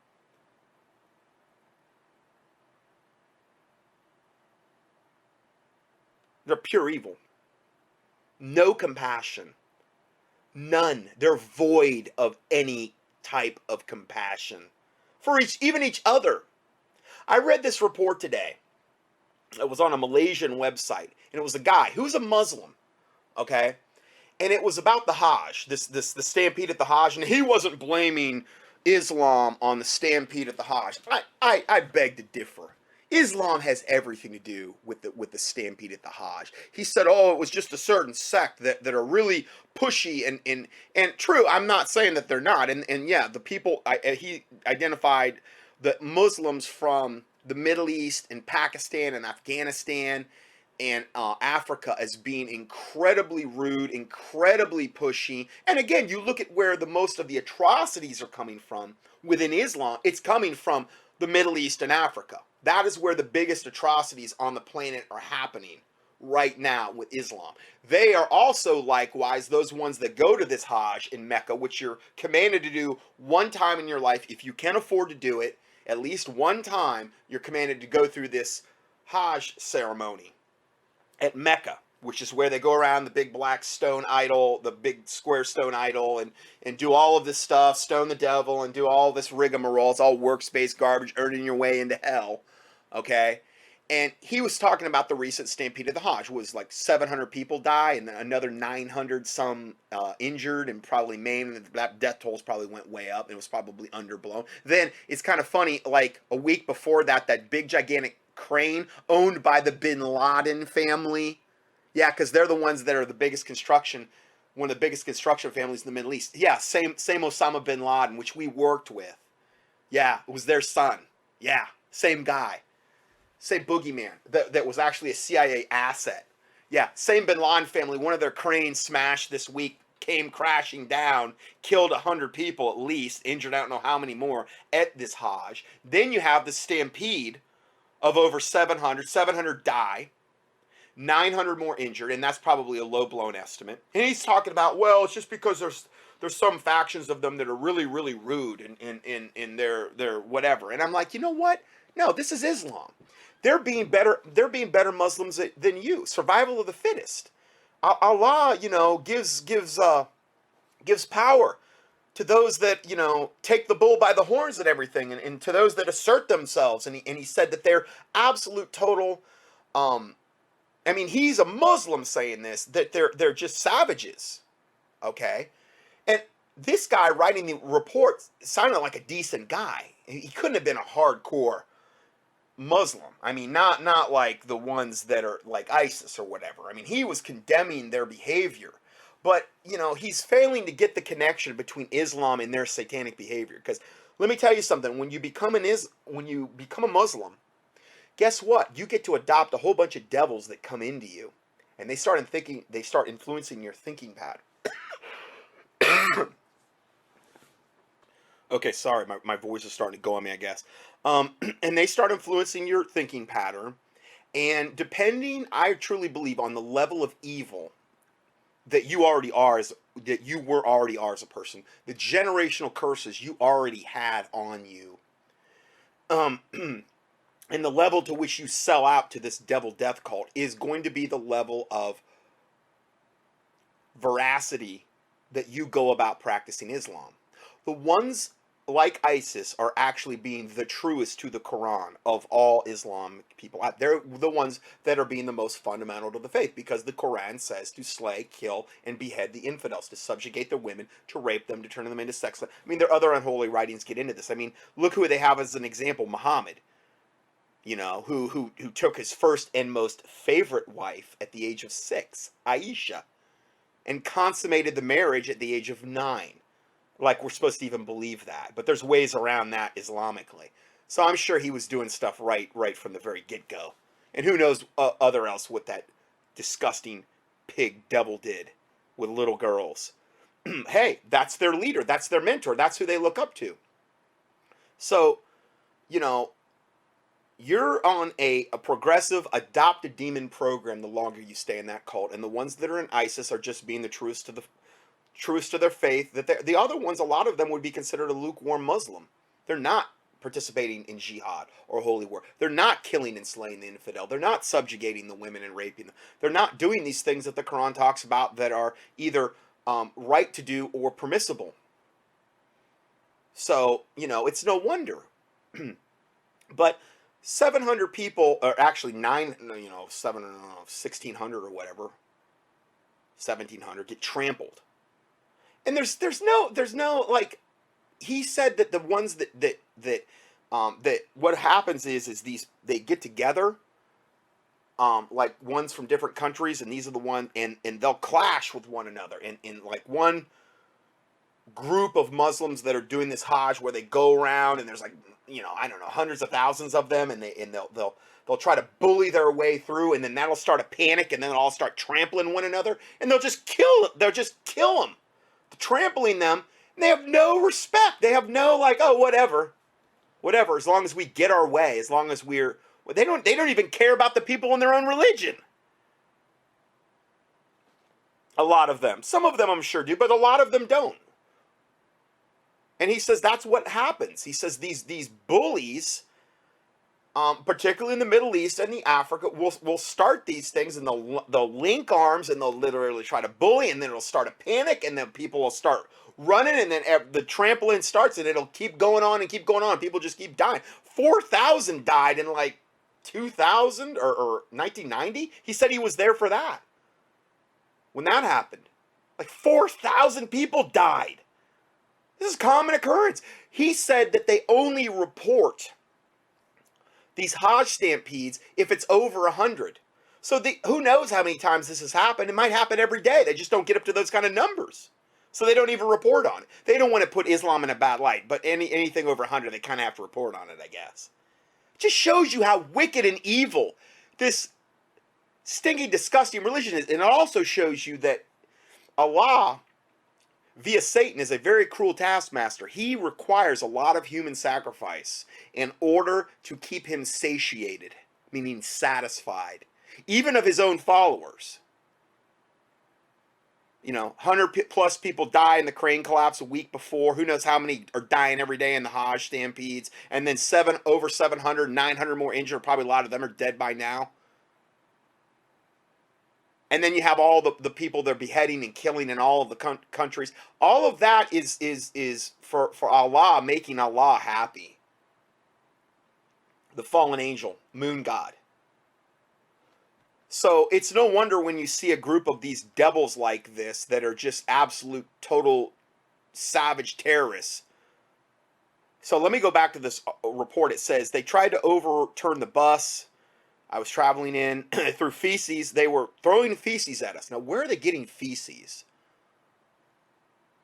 They're pure evil. No compassion. None. They're void of any type of compassion for even each other. I read this report today. It was on a Malaysian website, and it was a guy who's a Muslim, okay? And it was about the Hajj, the stampede at the Hajj, and he wasn't blaming Islam on the stampede at the Hajj. I beg to differ. Islam has everything to do with the stampede at the Hajj. He said, oh, it was just a certain sect that are really pushy and true. I'm not saying that they're not. And yeah, the people, he identified the Muslims from the Middle East and Pakistan and Afghanistan and Africa as being incredibly rude, incredibly pushy. And again, you look at where the most of the atrocities are coming from within Islam, it's coming from the Middle East and Africa. That is where the biggest atrocities on the planet are happening right now with Islam. They are also likewise those ones that go to this Hajj in Mecca, which you're commanded to do one time in your life. If you can afford to do it, at least one time, you're commanded to go through this Hajj ceremony at Mecca, which is where they go around the big black stone idol, the big square stone idol, and do all of this stuff, stone the devil, and do all this rigmarole. It's all works-based garbage, earning your way into hell, okay? And he was talking about the recent stampede of the Hajj. It was like 700 people die, and then another 900 some injured and probably maimed. That death tolls probably went way up. It was probably underblown. Then it's kind of funny, like a week before that, that big gigantic crane owned by the Bin Laden family. Yeah, because they're the ones that are the biggest construction, one of the biggest construction families in the Middle East. Yeah, same Osama bin Laden, which we worked with. Yeah, it was their son. Yeah, same guy. Same boogeyman that was actually a CIA asset. Yeah, same bin Laden family. One of their cranes smashed this week, came crashing down, killed 100 people at least, injured I don't know how many more at this Hajj. Then you have the stampede of over 700. 700 die. 900 more injured, and that's probably a low-blown estimate. And he's talking about, well, it's just because there's some factions of them that are really, really rude in their whatever. And I'm like, you know what? No, this is Islam. They're being better Muslims than you. Survival of the fittest. Allah, gives power to those that, take the bull by the horns and everything, and to those that assert themselves. And he said that they're absolute total, he's a Muslim saying this, that they're just savages. Okay? And this guy writing the report sounded like a decent guy. He couldn't have been a hardcore Muslim. Not like the ones that are like ISIS or whatever. He was condemning their behavior. But, he's failing to get the connection between Islam and their satanic behavior. Because let me tell you something. When you become a Muslim, guess what? You get to adopt a whole bunch of devils that come into you. And they start influencing your thinking pattern. Okay, sorry, my voice is starting to go on me, I guess. And they start influencing your thinking pattern. And depending, I truly believe, on the level of evil that you already are, that you were already are as a person, the generational curses you already had on you, and the level to which you sell out to this devil death cult is going to be the level of veracity that you go about practicing Islam. The ones like ISIS are actually being the truest to the Quran of all Islamic people. They're the ones that are being the most fundamental to the faith, because the Quran says to slay, kill, and behead the infidels, to subjugate the women, to rape them, to turn them into sex. Their other unholy writings get into this. Look who they have as an example: Muhammad, who took his first and most favorite wife at the age of 6, Aisha, and consummated the marriage at the age of 9. Like we're supposed to even believe that. But there's ways around that Islamically. So I'm sure he was doing stuff right from the very get-go. And who knows other else what that disgusting pig devil did with little girls. Hey, that's their leader. That's their mentor. That's who they look up to. So, you're on a progressive adopted demon program the longer you stay in that cult. And the ones that are in ISIS are just being the truest to their faith. That the other ones, a lot of them would be considered a lukewarm Muslim. They're not participating in jihad or holy war. They're not killing and slaying the infidel. They're not subjugating the women and raping them. They're not doing these things that the Quran talks about that are either right to do or permissible. So, it's no wonder. But 700 people, or actually 1,600 or whatever, 1,700 get trampled. And there's no like, he said that the ones that what happens is these, they get together, like ones from different countries, and these are the one, and they'll clash with one another in like one group of Muslims that are doing this Hajj, where they go around and there's like, I don't know, hundreds of thousands of them, and they'll try to bully their way through, and then that'll start a panic, and then they'll all start trampling one another, and they'll just kill them, trampling them, and they have no respect. They have no, like, oh, whatever, as long as we get our way, as long as they don't even care about the people in their own religion. A lot of them. Some of them I'm sure do, but a lot of them don't. And he says that's what happens. He says these bullies, particularly in the Middle East and the Africa, will start these things, and they'll link arms, and they'll literally try to bully, and then it'll start a panic, and then people will start running, and then the trampling starts, and it'll keep going on and keep going on. People just keep dying. 4,000 died in like 2000 or 1990. He said he was there for that. When that happened, like 4,000 people died. This is a common occurrence. He said that they only report these Hajj stampedes if it's over 100. So who knows how many times this has happened? It might happen every day. They just don't get up to those kind of numbers. So they don't even report on it. They don't want to put Islam in a bad light, but anything over 100, they kind of have to report on it, I guess. It just shows you how wicked and evil this stinking, disgusting religion is. And it also shows you that Allah, via Satan, is a very cruel taskmaster. He requires a lot of human sacrifice in order to keep him satiated, meaning satisfied. even of his own followers. 100 plus people die in the crane collapse a week before. Who knows how many are dying every day in the Hajj stampedes. And then over 700, 900 more injured. Probably a lot of them are dead by now. And then you have all the people they're beheading and killing in all of the countries. All of that is for Allah, making Allah happy. The fallen angel, moon god. So it's no wonder when you see a group of these devils like this that are just absolute, total, savage terrorists. So let me go back to this report. It says they tried to overturn the bus I was traveling in through Feces. They were throwing feces at us. Now, where are they getting feces?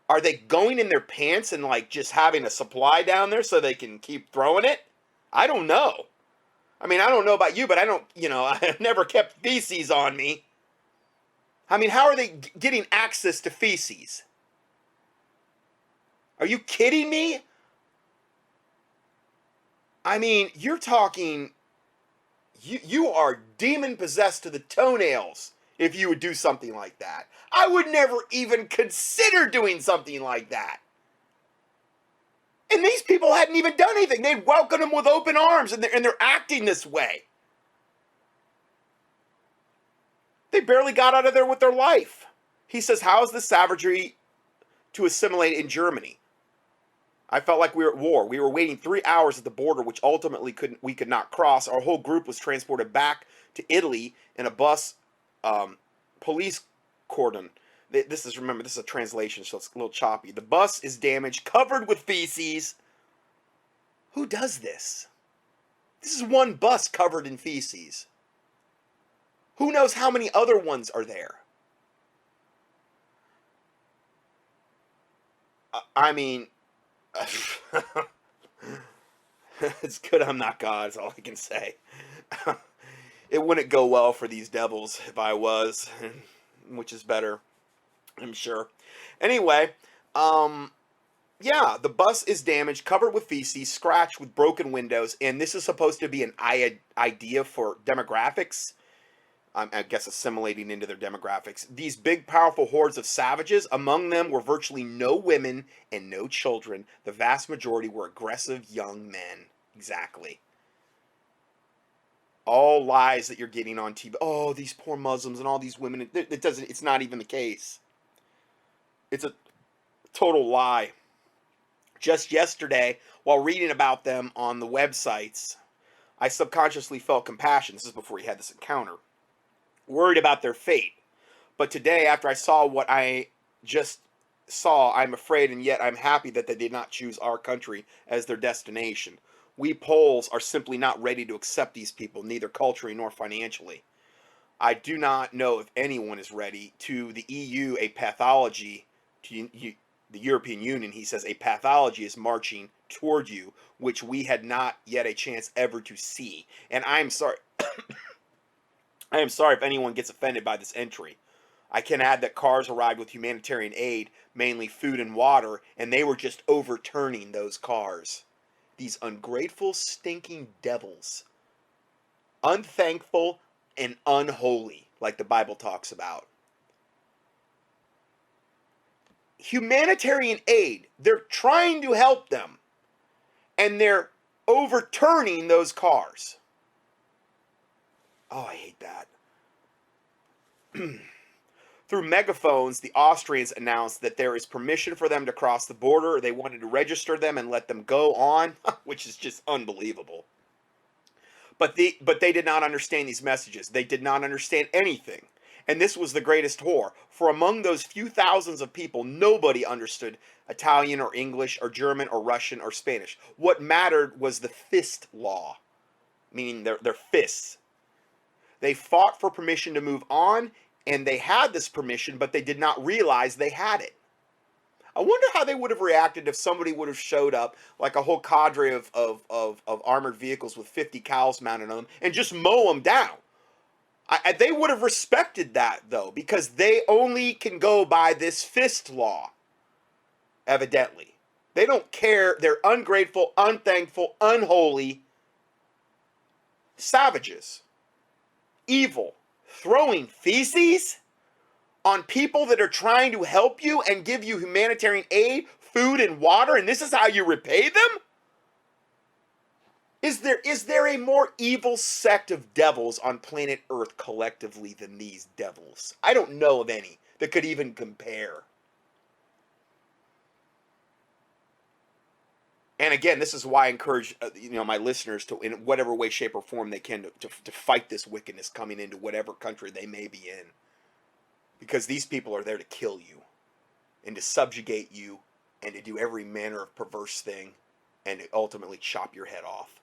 Are they going in their pants and like just having a supply down there so they can keep throwing it? I don't know. I mean, I don't know about you, but I don't, I've never kept feces on me. I mean, how are they getting access to feces? Are you kidding me? I mean, you're talking, you are demon possessed to the toenails if you would do something like that. I would never even consider doing something like that. And these people hadn't even done anything. They'd welcomed them with open arms, and they're acting this way. They barely got out of there with their life. He says, how is the savagery to assimilate in Germany? I felt like we were at war. We were waiting 3 hours at the border, which ultimately we could not cross. Our whole group was transported back to Italy in a bus police cordon. Remember, this is a translation, so it's a little choppy. The bus is damaged, covered with feces. Who does this? This is one bus covered in feces. Who knows how many other ones are there? I mean, it's good I'm not God, is all I can say. It wouldn't go well for these devils if I was, which is better, I'm sure. Anyway, yeah, the bus is damaged, covered with feces, scratched with broken windows, and this is supposed to be an idea for demographics. I guess assimilating into their demographics. These big, powerful hordes of savages, among them were virtually no women and no children. The vast majority were aggressive young men. Exactly. All lies that you're getting on TV. Oh, these poor Muslims and all these women. It's not even the case. It's a total lie. Just yesterday, while reading about them on the websites, I subconsciously felt compassion. This is before he had this encounter. Worried about their fate. But today, after I saw what I just saw, I'm afraid and yet I'm happy that they did not choose our country as their destination. We Poles are simply not ready to accept these people, neither culturally nor financially. I do not know if anyone is ready. To the EU, a pathology, to the European Union, he says, a pathology is marching toward you, which we had not yet a chance ever to see. And I'm sorry. I am sorry if anyone gets offended by this entry. I can add that cars arrived with humanitarian aid, mainly food and water, and they were just overturning those cars. These ungrateful, stinking devils. Unthankful and unholy, like the Bible talks about. Humanitarian aid, they're trying to help them, and they're overturning those cars. Oh, I hate that. Through megaphones, the Austrians announced that there is permission for them to cross the border. They wanted to register them and let them go on, which is just unbelievable. But they did not understand these messages. They did not understand anything. And this was the greatest horror. For among those few thousands of people, nobody understood Italian or English or German or Russian or Spanish. What mattered was the fist law, meaning their fists. They fought for permission to move on, and they had this permission, but they did not realize they had it. I wonder how they would have reacted if somebody would have showed up, like a whole cadre of armored vehicles with 50 cows mounted on them, and just mow them down. They would have respected that, though, because they only can go by this fist law, evidently. They don't care. They're ungrateful, unthankful, unholy savages. evil, throwing feces on people that are trying to help you and give you humanitarian aid, food, and water, and this is how you repay them? Is there a more evil sect of devils on planet Earth collectively than these devils? I don't know of any that could even compare. And again, this is why I encourage my listeners to, in whatever way, shape, or form they can, to fight this wickedness coming into whatever country they may be in. Because these people are there to kill you and to subjugate you and to do every manner of perverse thing and to ultimately chop your head off.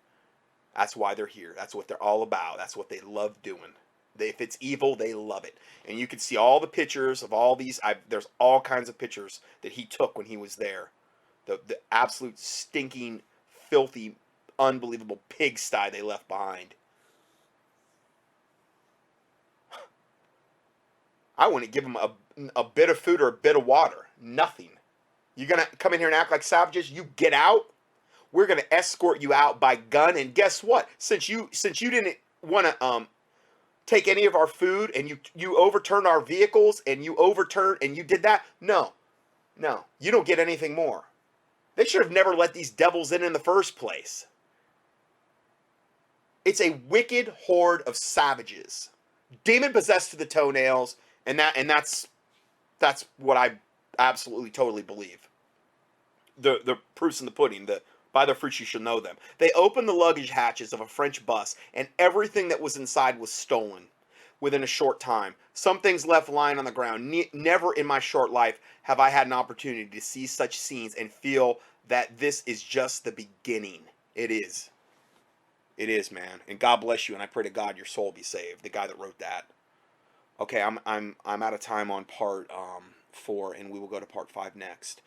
That's why they're here. That's what they're all about. That's what they love doing. If it's evil, they love it. And you can see all the pictures of all these. There's all kinds of pictures that he took when he was there. The absolute stinking, filthy, unbelievable pigsty they left behind. I wouldn't give them a bit of food or a bit of water. Nothing. You're going to come in here and act like savages? You get out. We're going to escort you out by gun. And guess what? Since you didn't want to take any of our food and you overturned our vehicles and you did that, no, you don't get anything more. They should have never let these devils in the first place. It's a wicked horde of savages, demon possessed to the toenails, and that's what I absolutely totally believe. The proof's in the pudding. By their fruits you shall know them. They opened the luggage hatches of a French bus, and everything that was inside was stolen within a short time. Some things left lying on the ground. Never in my short life have I had an opportunity to see such scenes and feel that this is just the beginning. It is. It is, man. And God bless you, and I pray to God your soul be saved. The guy that wrote that. Okay, I'm out of time on part 4, and we will go to part 5 next.